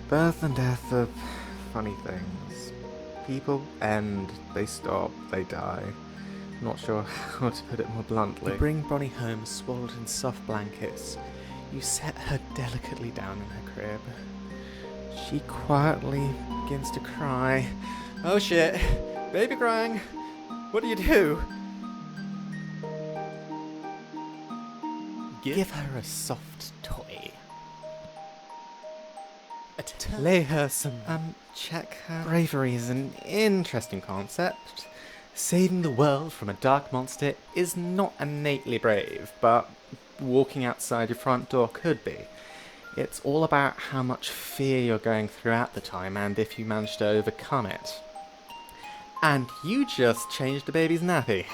Birth and death are funny things. People end, they stop, they die. Not sure how to put it more bluntly. You bring Bonnie home swaddled in soft blankets. You set her delicately down in her crib. She quietly begins to cry. Oh shit! Baby crying! What do? Give her a soft toy. Lay her some, check her. Bravery is an interesting concept. Saving the world from a dark monster is not innately brave, but walking outside your front door could be. It's all about how much fear you're going through at the time and if you manage to overcome it. And you just changed the baby's nappy.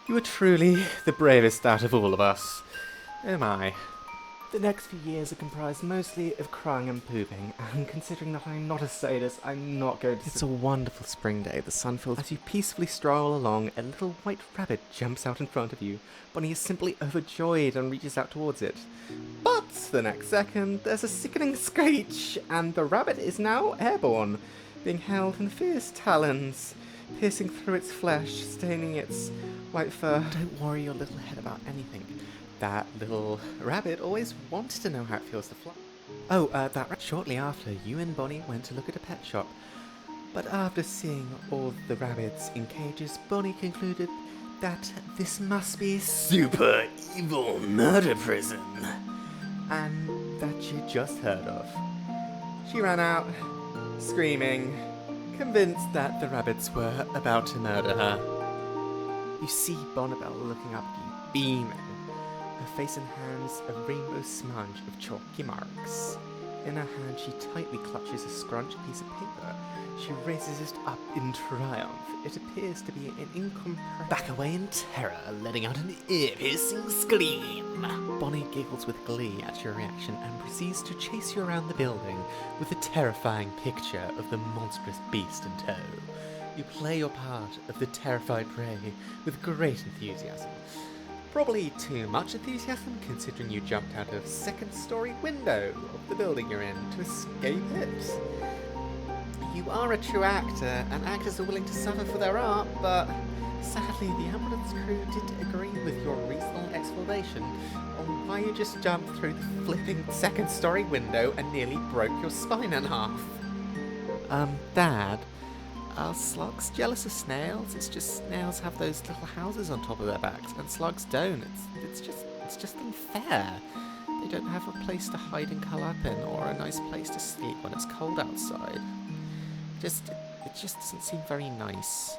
You are truly the bravest out of all of us. Oh my. The next few years are comprised mostly of crying and pooping, and considering that I'm not a sadist, I'm not going to... It's a wonderful spring day. The sun fills... As you peacefully stroll along, a little white rabbit jumps out in front of you. Bonnie is simply overjoyed and reaches out towards it. But the next second, there's a sickening screech, and the rabbit is now airborne, being held in fierce talons, piercing through its flesh, staining its white fur. Don't worry your little head about anything. That little rabbit always wanted to know how it feels to fly. Shortly after, you and Bonnie went to look at a pet shop. But after seeing all the rabbits in cages, Bonnie concluded that this must be super evil murder prison. And that she'd just heard of. She ran out, screaming, convinced that the rabbits were about to murder her. You see Bonnabelle looking up at you, beaming. Her face and hands a rainbow smudge of chalky marks. In her hand she tightly clutches a scrunched piece of paper. She raises it up in triumph. It appears to be an incomprehensible... Back away in terror, letting out an ear-piercing scream. Bonnie giggles with glee at your reaction and proceeds to chase you around the building with a terrifying picture of the monstrous beast in tow. You play your part of the terrified prey with great enthusiasm. Probably too much enthusiasm, considering you jumped out of second-story window of the building you're in to escape it. You are a true actor, and actors are willing to suffer for their art, but sadly the ambulance crew did agree with your reasonable explanation on why you just jumped through the flipping second-story window and nearly broke your spine in half. Dad? Are slugs jealous of snails? It's just snails have those little houses on top of their backs, and slugs don't. It's just unfair. They don't have a place to hide and curl up in, or a nice place to sleep when it's cold outside. It just doesn't seem very nice.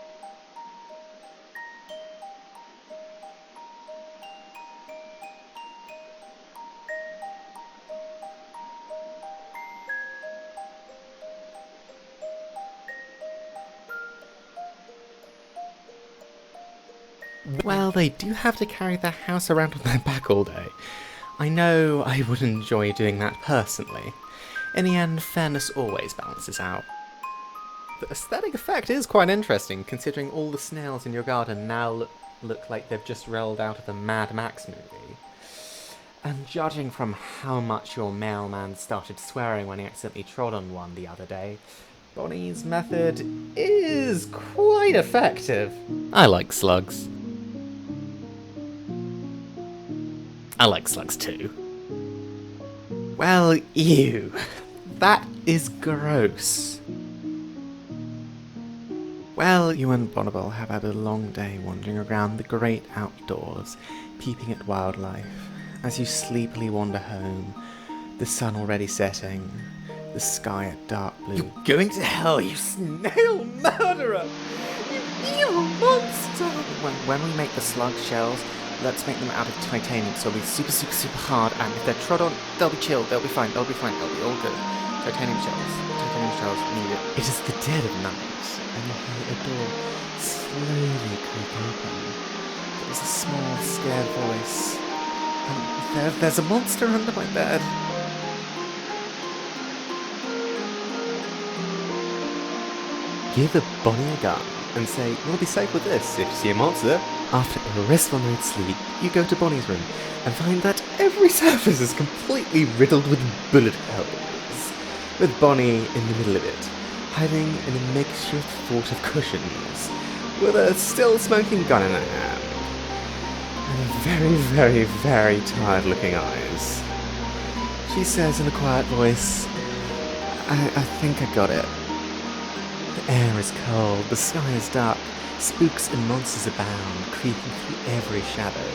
Well, they do have to carry their house around on their back all day. I know I would enjoy doing that personally. In the end, fairness always balances out. The aesthetic effect is quite interesting, considering all the snails in your garden now look like they've just rolled out of a Mad Max movie. And judging from how much your mailman started swearing when he accidentally trod on one the other day, Bonnie's method is quite effective. I like slugs. I like slugs too. Well, ew. That is gross. Well, you and Bonnabelle have had a long day wandering around the great outdoors, peeping at wildlife. As you sleepily wander home, the sun already setting, the sky a dark blue. You're going to hell, you snail murderer! You evil monster! When we make the slug shells, let's make them out of titanium, so they'll be super, super, super hard, and if they're trod on, they'll be chilled, they'll be fine, they'll be all good. Titanium shells needed. It is the dead of night, and you hear a door slowly creak open. There's a small, scared voice, and there's a monster under my bed. Give Bonnie a gun and say, "You'll be safe with this if you see a monster." After a restful night's sleep, you go to Bonnie's room and find that every surface is completely riddled with bullet holes. with Bonnie in the middle of it, hiding in a makeshift fort of cushions, with a still smoking gun in her hand, and very, very, very tired-looking eyes. She says in a quiet voice, I think I got it. The air is cold, the sky is dark, spooks and monsters abound, creeping through every shadow,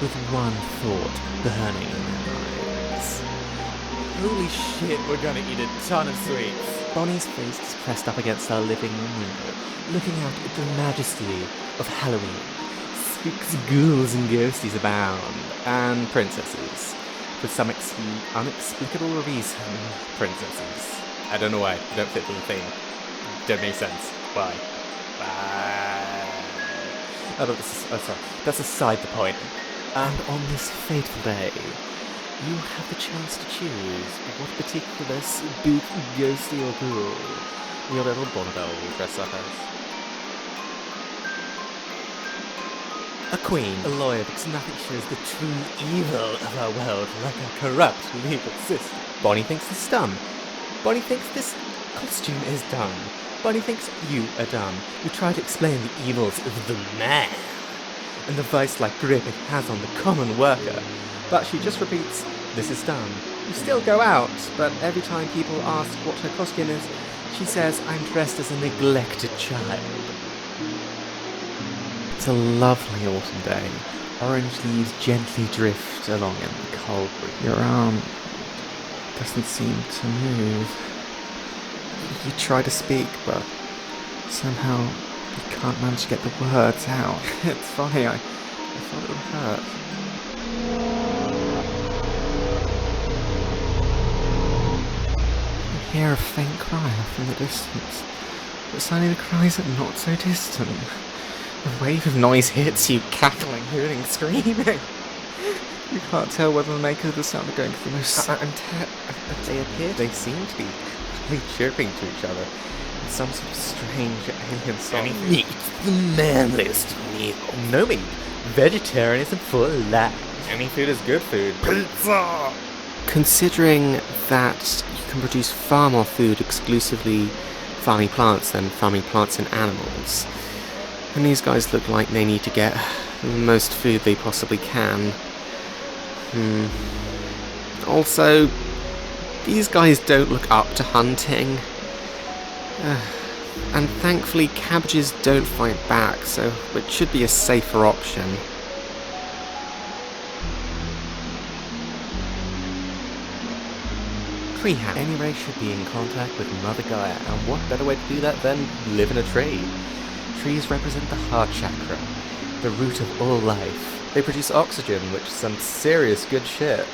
with one thought burning in their minds. Holy shit, we're gonna eat a ton of sweets. Bonnie's face is pressed up against our living room window, looking out at the majesty of Halloween. Spooks, ghouls, and ghosties abound, and princesses. For some unexplicable reason, princesses. I don't know why. They don't fit the theme. Don't make sense. Why? Bye. Oh, sorry. That's aside the point. And on this fateful day, you have the chance to choose what particular spook, ghosty, or ghoul your little Bonneville will dress up as. A queen, a lawyer, because nothing shows the true evil of our world like a corrupt legal system. Bonnie thinks this is dumb. Bonnie thinks this costume is dumb. Bonnie thinks you are dumb. You try to explain the evils of the man and the vice-like grip it has on the common worker. But she just repeats, this is dumb. You still go out, but every time people ask what her costume is, she says, I'm dressed as a neglected child. It's a lovely autumn day. Orange leaves gently drift along in the cold breeze. Your arm doesn't seem to move. You try to speak, but somehow you can't manage to get the words out. It's funny, I thought it would hurt. You hear a faint cry off in the distance, but suddenly the cries are not so distant. A wave of noise hits you, cackling, hooting, screaming. You can't tell whether the makers of the sound are going through the most... they appear, they seem to be chirping to each other in some sort of strange alien song. Meat, the manliest meal. No meat. Vegetarianism for life. Any food is good food. Pizza! Considering that you can produce far more food exclusively farming plants than farming plants and animals, and these guys look like they need to get the most food they possibly can. Also, these guys don't look up to hunting. And thankfully cabbages don't fight back, so it should be a safer option. Treehouse. Any race should be in contact with Mother Gaia, and what better way to do that than live in a tree? Trees represent the heart chakra, the root of all life. They produce oxygen, which is some serious good shit.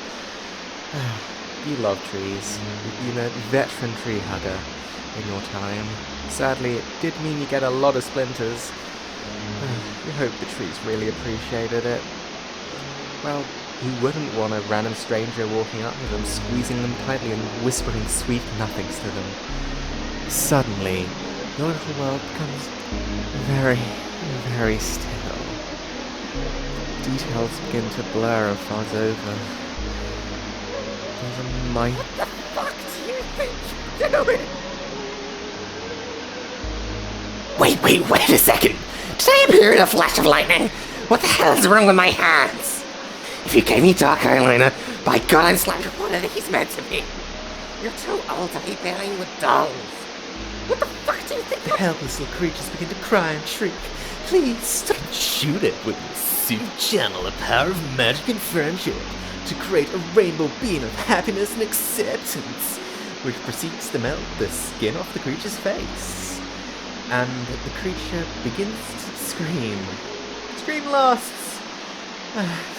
You love trees. You've been a veteran tree hugger in your time. Sadly, it did mean you get a lot of splinters. You hope the trees really appreciated it. Well, who wouldn't want a random stranger walking up to them, squeezing them tightly and whispering sweet nothings to them? Suddenly, your little world becomes very, very still. Details begin to blur as far as over. There's a might... What the fuck do you think you're doing? Wait a second! Did I appear in a flash of lightning? What the hell is wrong with my hands? If you gave me dark eyeliner, by God I'd slap you one of these meant to be. You're too old to be playing with dolls. What the fuck do you think? The helpless little creatures begin to cry and shriek. Please stop. Shoot it with your suit channel the power of magic and friendship to create a rainbow beam of happiness and acceptance, which proceeds to melt the skin off the creature's face. And the creature begins to scream. Scream lasts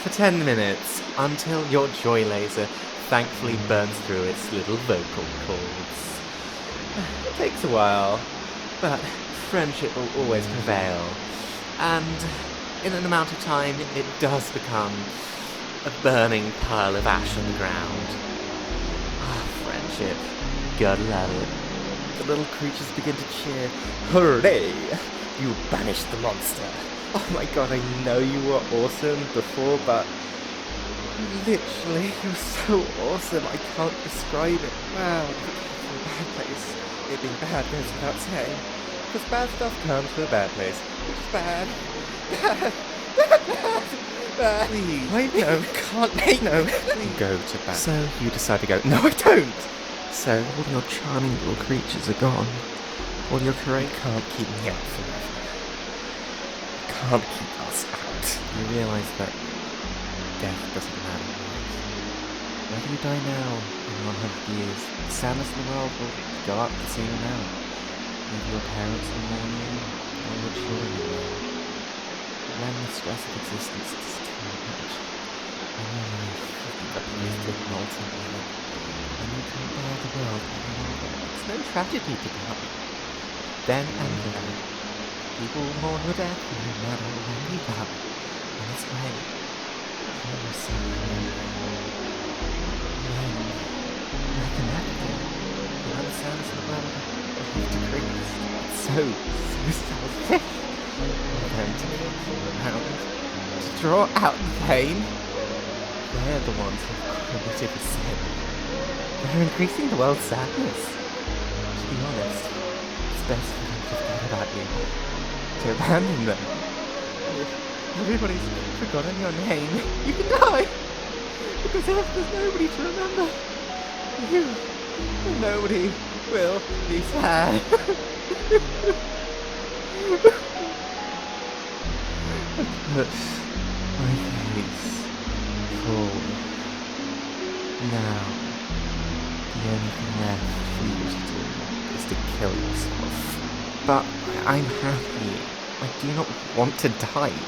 for 10 minutes until your joy laser thankfully burns through its little vocal cords. It takes a while, but friendship will always prevail. And in an amount of time, it does become a burning pile of ash on the ground. Friendship. Gotta love it. The little creatures begin to cheer. Hooray! You banished the monster. Oh my god, I know you were awesome before, but literally, you're so awesome, I can't describe it. Wow. to a bad place. It being bad goes without saying. Because bad stuff comes to a bad place. Which is bad. Bad. Bad. Please. Wait, no. Can't make no. Please. Go to bad. So you decide to go. No, I don't. So all your charming little creatures are gone. All your You can't keep me out forever. You can't keep us out. You realise that death doesn't matter, right? Whether you die now in 100 years, the sadness in the world will go up the same amount. Maybe your parents will mourn you, or your children will. When the stress of existence is too much, when your life is replaced with molten lead, when you can't bear the world any longer, it's no tragedy to die. Then and there, people will mourn your death no matter when you die. In this way, you yourself then, like a melody, you understand this in the world of decrees. It's so selfish. For them to come around, to draw out the pain. They're the ones who've committed a sin. They're increasing the world's sadness. To be honest, it's best for them to forget about you. To abandon them. And if everybody's forgotten your name, you can die! Because there's nobody to remember you. And nobody will be sad. I put my face forward. Now, the only thing left for you to do is to kill yourself. But I'm happy. I do not want to die.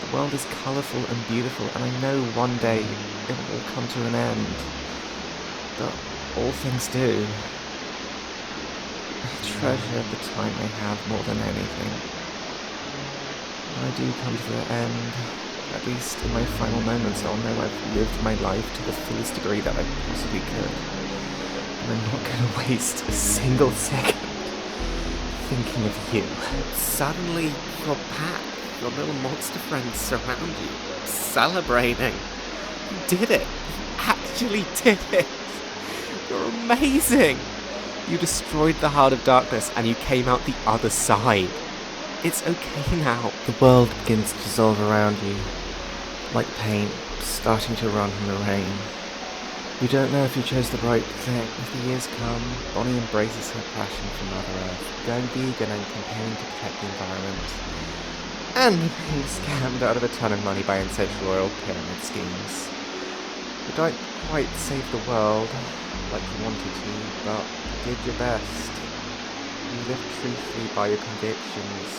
The world is colourful and beautiful, and I know one day it will all come to an end. But all things do. I treasure the time I have more than anything. When I do come to the end, at least in my final moments, I'll know I've lived my life to the fullest degree that I possibly could. And I'm not going to waste a single second thinking of you. Suddenly, you're back. Your little monster friends surround you, celebrating. You did it. You actually did it. You're amazing. You destroyed the Heart of Darkness and you came out the other side. It's okay now. The world begins to dissolve around you, like paint starting to run from the rain. You don't know if you chose the right thing. As the years come, Bonnie embraces her passion for Mother Earth, going vegan and campaigning to protect the environment, and being scammed out of a ton of money by ancestral royal pyramid schemes. You don't quite save the world like you wanted to, but you did your best. You lived truthfully by your convictions.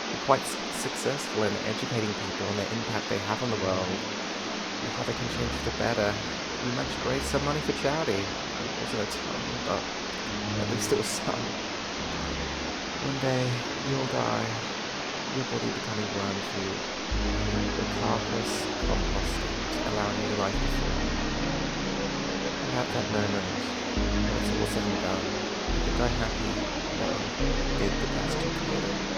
You're quite successful in educating people on the impact they have on the world, and how they can change for the better. You managed to raise some money for charity. It wasn't a ton, but at least it was some. One day, you'll die, your body becoming worm food, your carcass composted to allow new life to form. And at that moment, when it's all said and done, you can die happy that you did the best you could.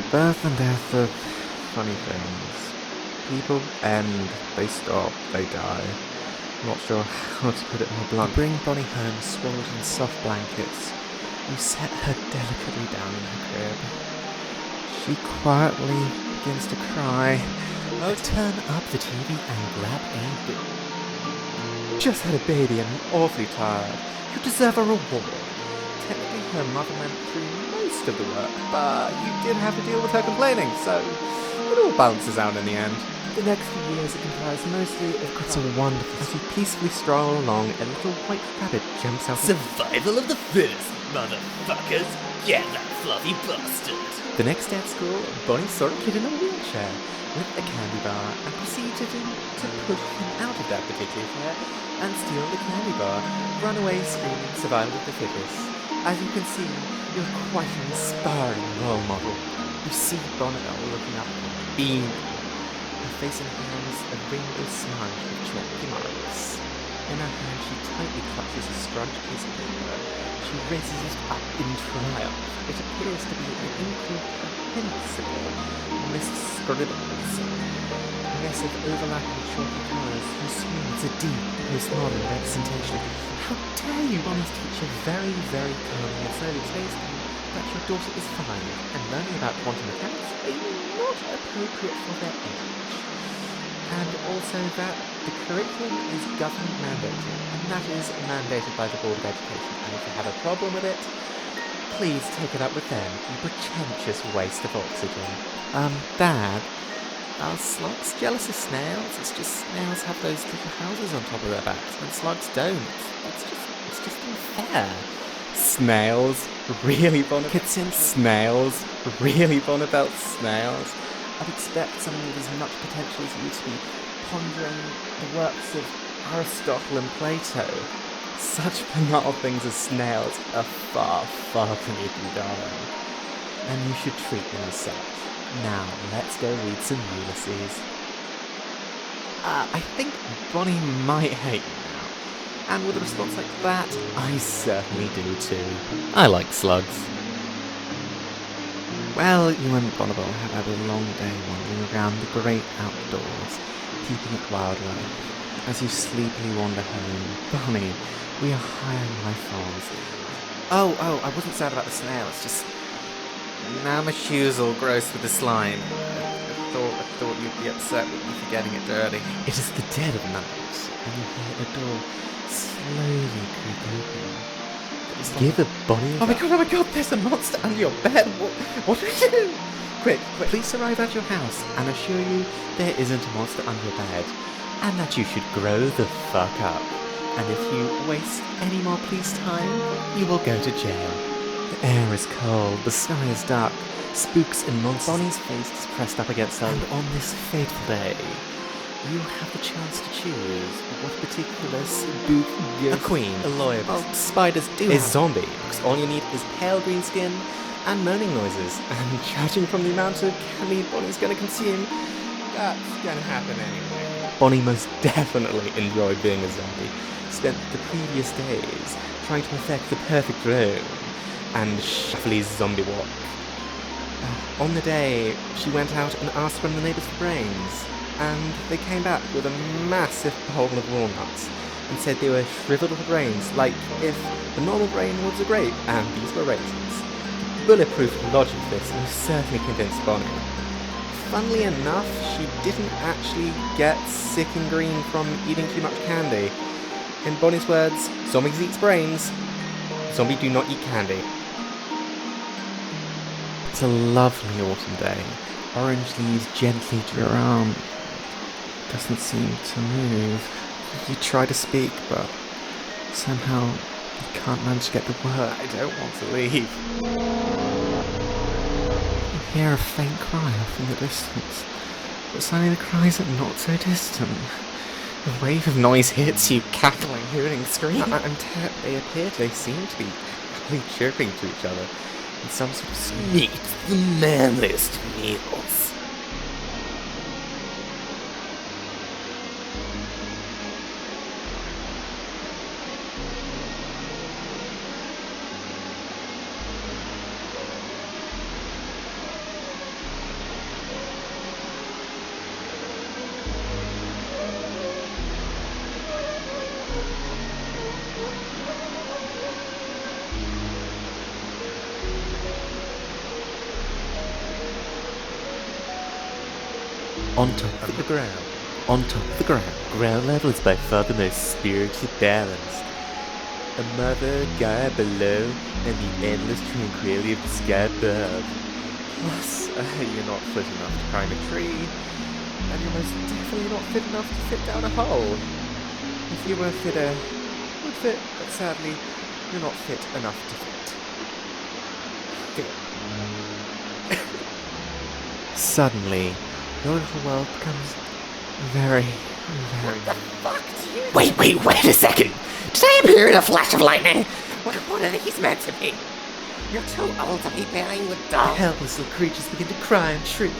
Birth and death are funny things. People end, they stop, they die. Not sure how to put it more blunt. You bring Bonnie home swaddled in soft blankets. You set her delicately down in her crib. She quietly begins to cry. Oh, turn up the TV and grab a book. Just had a baby and I'm awfully tired. You deserve a reward. Technically, her mother went through most of the work, but you did have to deal with her complaining, so it all balances out in the end. The next few years are comprised mostly of It's a wonderful... as you peacefully stroll along, a little white rabbit jumps out. Survival of the fittest, motherfuckers! Get that fluffy bastard! The next day at school, Bonnie saw a kid in a wheelchair with a candy bar and proceeded to push him out of that particular chair and steal the candy bar. Run away screaming, survival of the fittest. As you can see, you're quite an inspiring role model. You see Bonnibel looking up at you, beaming. Her face and hands a rainbow smudge with chalky marks. In her hand, she tightly clutches a scrunched piece of paper. She raises it up in triumph. It appears to be an incomprehensible mist of scribbles. A mess of overlapping chalky colours whose smears a deep postmodern representation. How dare you! Bonnie's teacher very, very calmly and slowly explains to you that your daughter is 5 and learning about quantum mechanics may be not appropriate for their age. And also that the curriculum is government mandated, and that is mandated by the Board of Education. And if you have a problem with it, please take it up with them, you pretentious waste of oxygen. Dad, are slugs jealous of snails? It's just snails have those little houses on top of their backs, and slugs don't. It's just unfair. Snails? Really, Bonnibel? Snails? Really, Bonnibel? Snails? I'd expect someone with as much potential as you to be pondering the works of Aristotle and Plato. Such banal things as snails are far, far beneath you, darling. And you should treat them as such. Now, let's go read some Ulysses. I think Bonnie might hate you now. And with a response like that, I certainly do too. I like slugs. Well, you and Bonnibel have had a long day wandering around the great outdoors, keeping at wildlife. As you sleepily wander home, Bonnie, we are hiring my farms. Oh, I wasn't sad about the snail, it's just... Now my shoe's all gross with the slime. I thought you'd be upset with me for getting it dirty. It is the dead of night, and you hear the door slowly creak open. Give a Bonnie a... Oh my god, there's a monster under your bed. What do we do? Quick, police arrive at your house and assure you there isn't a monster under your bed, and that you should grow the fuck up. And if you waste any more police time, you will go to jail. The air is cold, the sky is dark, spooks and monsters. Bonnie's face is pressed up against her, and on this fateful day, you have the chance to choose what particular spook gives. A queen, a lawyer. Well, spiders do is zombie, because all you need is pale green skin and moaning noises. And judging from the amount of candy Bonnie's going to consume, that's going to happen anyway. Bonnie most definitely enjoyed being a zombie. Spent the previous days trying to perfect the perfect room and shuffly zombie walk. On the day, she went out and asked from the neighbours for brains, and they came back with a massive bowl of walnuts and said they were shriveled little brains, like if the normal brain was a grape and these were raisins. The bulletproof logic of this most certainly convinced Bonnie. Funnily enough, she didn't actually get sick and green from eating too much candy. In Bonnie's words, zombies eat brains, zombies do not eat candy. It's a lovely autumn day. Orange leaves gently to your arm. Doesn't seem to move. You try to speak, but somehow you can't manage to get the word. I don't want to leave. You hear a faint cry off in the distance, but suddenly the cries are not so distant. A wave of noise hits you, cackling, hooting, screaming. They seem to be happily chirping to each other in some sort of Meet the manliest meals. On top of the ground. On top of the ground. Ground level is by far the most spiritually balanced. A mother Gaia below and the endless tranquility of the sky above. Plus, you're not fit enough to climb a tree, and you're most definitely not fit enough to fit down a hole. If you were fitter, would fit, but sadly, you're not fit enough to fit. Suddenly, your little world becomes very, very... What the fuck do you... Wait a second! Did I appear in a flash of lightning? What are these meant to be? You're too old to be playing with dolls. Helpless little creatures begin to cry and shriek.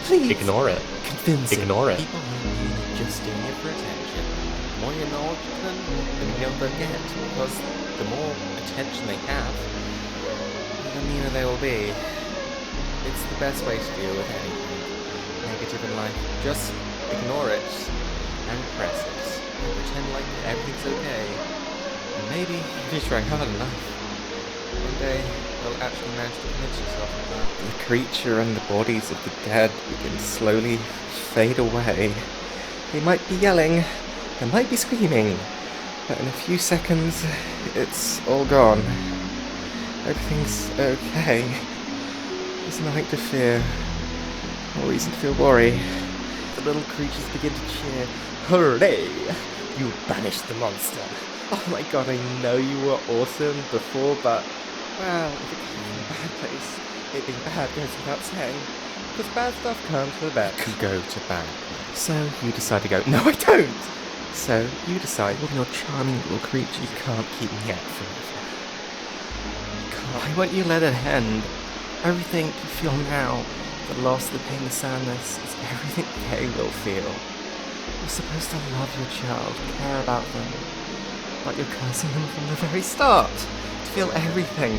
Please, Ignore it. convince him. Ignore it. People are really just doing it for attention. The more you know of them, the meaner they'll get. Because the more attention they have, the meaner they will be. It's the best way to deal with anything negative in life. Just ignore it and repress it. And pretend like everything's okay. And maybe if you try hard enough, one day you'll actually manage to convince yourself of that. The creature and the bodies of the dead begin to slowly fade away. They might be yelling, they might be screaming, but in a few seconds, it's all gone. Everything's okay. There's nothing to fear, no reason to feel worry. The little creatures begin to cheer. Hooray! You banished the monster. Oh my god, I know you were awesome before, but, well, if it comes from a bad place, it being bad goes without saying. Because bad stuff comes with the best. Go to bad place. So you decide to go, no I don't! So you decide, Well, you're charming little creature. you can't keep me out forever. Why won't you let it end? Everything you feel now, the loss, the pain, the sadness, is everything they will feel. You're supposed to love your child, care about them, but you're cursing them from the very start. To feel everything,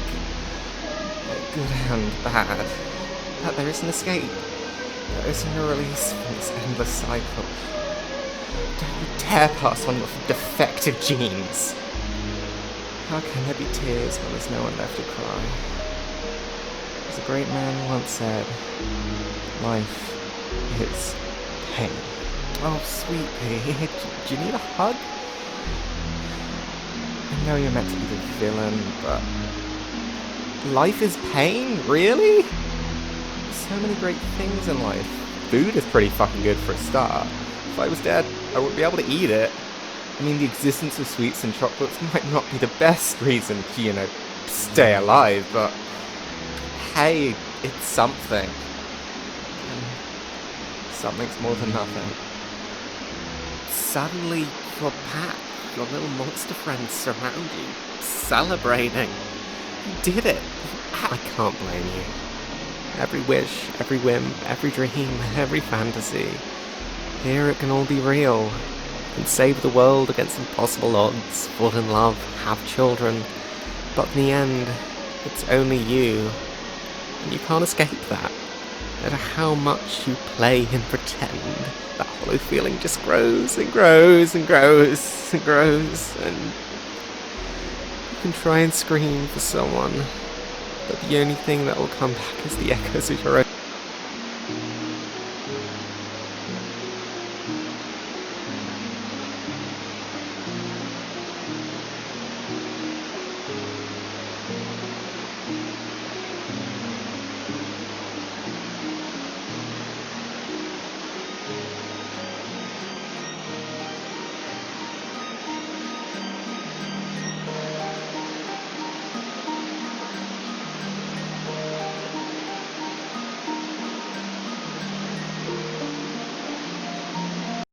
good and bad, that there is an escape, there isn't a release from this endless cycle. Don't you dare pass on your defective genes. How can there be tears when there's no one left to cry? As a great man once said, life is pain. Oh, sweet pea, do you need a hug? I know you're meant to be the villain, but... Life is pain? Really? There's so many great things in life. Food is pretty fucking good for a start. If I was dead, I wouldn't be able to eat it. I mean, the existence of sweets and chocolates might not be the best reason to, stay alive, but... Hey, it's something. And something's more than nothing. Suddenly, your pack, your little monster friends surround you, celebrating. You did it. I can't blame you. Every wish, every whim, every dream, every fantasy. Here it can all be real. You can save the world against impossible odds, fall in love, have children. But in the end, it's only you. And you can't escape that. No matter how much you play and pretend, that hollow feeling just grows and grows and grows and grows, and you can try and scream for someone, but the only thing that will come back is the echoes of your own